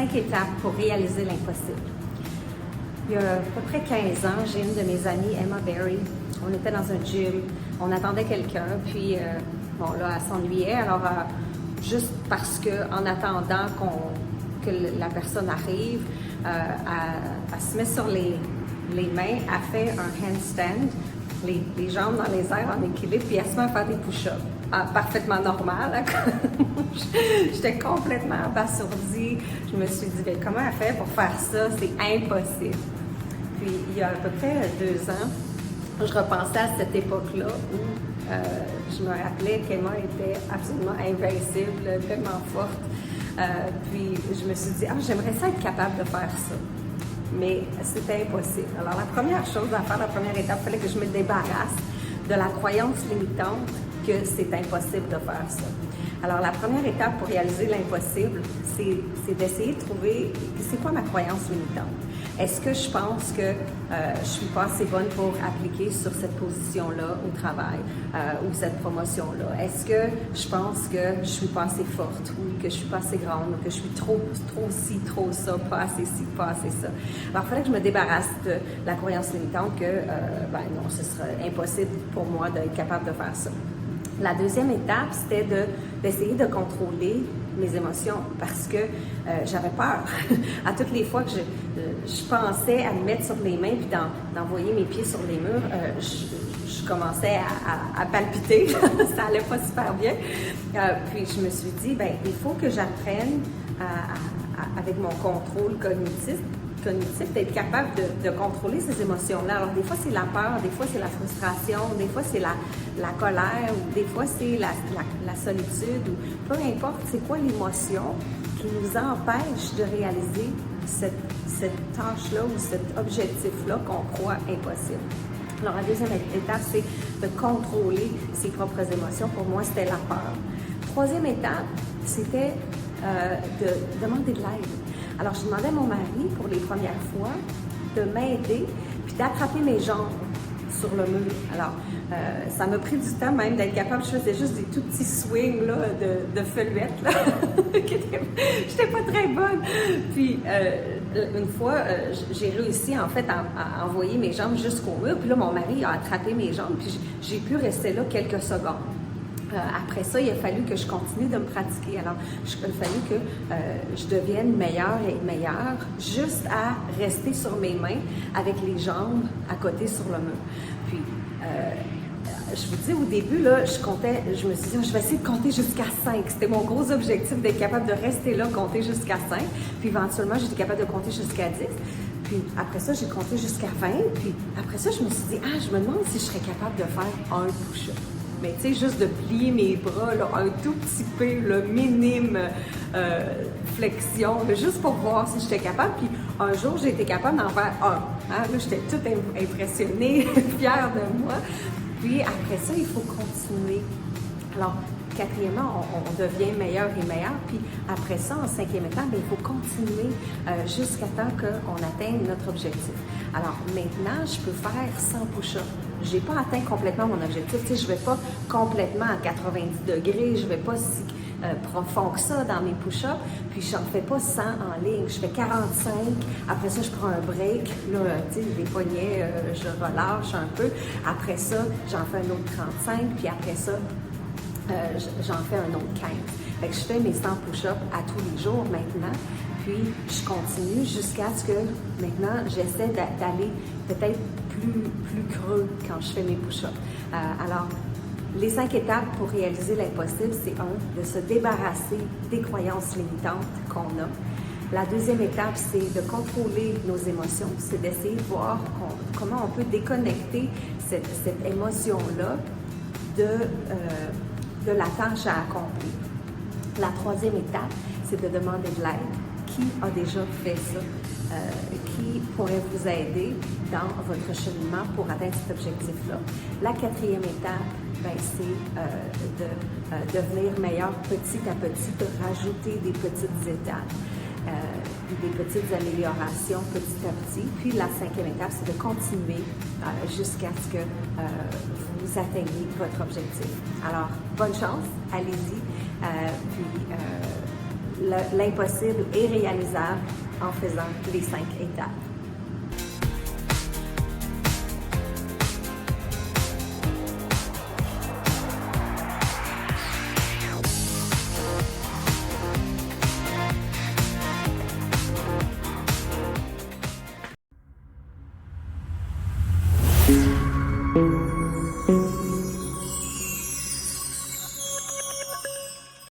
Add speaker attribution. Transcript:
Speaker 1: 5 étapes pour réaliser l'impossible. Il y a à peu près 15 ans, j'ai une de mes amies, Emma Berry. On était dans un gym, on attendait quelqu'un, puis bon là, elle s'ennuyait. Alors, juste parce qu'en attendant que la personne arrive, elle se met sur les mains, elle fait un handstand, les jambes dans les airs en équilibre, puis elle se met à faire des push-ups. Parfaitement normal. J'étais complètement abasourdie. Je me suis dit, comment elle fait pour faire ça? C'est impossible. Puis, il y a à peu près 2 ans, je repensais à cette époque-là où je me rappelais qu'Emma était absolument invincible, tellement forte. Puis, je me suis dit, j'aimerais ça être capable de faire ça. Mais c'était impossible. Alors, la première chose à faire, la première étape, il fallait que je me débarrasse de la croyance limitante que c'est impossible de faire ça. Alors, la première étape pour réaliser l'impossible, c'est d'essayer de trouver c'est quoi ma croyance limitante. Est-ce que je pense que je suis pas assez bonne pour appliquer sur cette position-là au travail ou cette promotion-là? Est-ce que je pense que je suis pas assez forte ou que je suis pas assez grande ou que je suis trop ci, trop ça, pas assez ci, pas assez ça? Alors, il fallait que je me débarrasse de la croyance limitante que, non, ce serait impossible pour moi d'être capable de faire ça. La deuxième étape, c'était d'essayer de contrôler mes émotions parce que j'avais peur. À toutes les fois que je pensais à me mettre sur les mains puis d'envoyer mes pieds sur les murs, je commençais à palpiter. Ça allait pas super bien. Puis je me suis dit, il faut que j'apprenne avec mon contrôle cognitif, d'être capable de contrôler ces émotions-là. Alors, des fois, c'est la peur, des fois, c'est la frustration, des fois, c'est la colère, ou des fois, c'est la solitude, ou peu importe, c'est quoi l'émotion qui nous empêche de réaliser cette tâche-là ou cet objectif-là qu'on croit impossible. Alors, la deuxième étape, c'est de contrôler ses propres émotions. Pour moi, c'était la peur. Troisième étape, c'était de demander de l'aide. Alors, je demandais à mon mari, pour les premières fois, de m'aider puis d'attraper mes jambes sur le mur. Alors, ça m'a pris du temps même d'être capable. Je faisais juste des tout petits swings là, de feluette. J'étais pas très bonne. Puis, une fois, j'ai réussi en fait à envoyer mes jambes jusqu'au mur. Puis là, mon mari a attrapé mes jambes. Puis j'ai pu rester là quelques secondes. Après ça, il a fallu que je continue de me pratiquer. Alors, il a fallu que je devienne meilleure et meilleure juste à rester sur mes mains avec les jambes à côté sur le mur. Puis, je vous dis, au début, là, je me suis dit, je vais essayer de compter jusqu'à 5. C'était mon gros objectif d'être capable de rester là, compter jusqu'à 5. Puis, éventuellement, j'étais capable de compter jusqu'à 10. Puis, après ça, j'ai compté jusqu'à 20. Puis, après ça, je me suis dit, je me demande si je serais capable de faire un push-up. Mais tu sais, juste de plier mes bras, là, un tout petit peu, le minime flexion, là, juste pour voir si j'étais capable. Puis un jour, j'ai été capable d'en faire un. Là, j'étais toute impressionnée, fière de moi. Puis après ça, il faut continuer. Alors, quatrièmement, on devient meilleur et meilleur. Puis après ça, en cinquième étape, il faut continuer jusqu'à temps qu'on atteigne notre objectif. Alors maintenant, je peux faire 100 push-ups. Je n'ai pas atteint complètement mon objectif. Tu sais, je ne vais pas complètement à 90 degrés. Je ne vais pas si profond que ça dans mes push-ups. Puis je n'en fais pas 100 en ligne. Je fais 45. Après ça, je prends un break. Là, tu sais, les poignets, je relâche un peu. Après ça, j'en fais un autre 35. Puis après ça, j'en fais un autre 15. Fait que je fais mes 100 push-ups à tous les jours maintenant. Puis, je continue jusqu'à ce que, maintenant, j'essaie d'aller peut-être plus creux quand je fais mes push-ups. Alors, les 5 étapes pour réaliser l'impossible, c'est de se débarrasser des croyances limitantes qu'on a. La deuxième étape, c'est de contrôler nos émotions. C'est d'essayer de voir comment on peut déconnecter cette émotion-là de la tâche à accomplir. La troisième étape, c'est de demander de l'aide. Qui a déjà fait ça? Qui pourrait vous aider dans votre cheminement pour atteindre cet objectif-là? La quatrième étape, c'est de devenir meilleur petit à petit, de rajouter des petites étapes, des petites améliorations petit à petit. Puis la cinquième étape, c'est de continuer jusqu'à ce que vous atteigniez votre objectif. Alors, bonne chance, allez-y. Puis, l'impossible est réalisable en faisant les 5 étapes.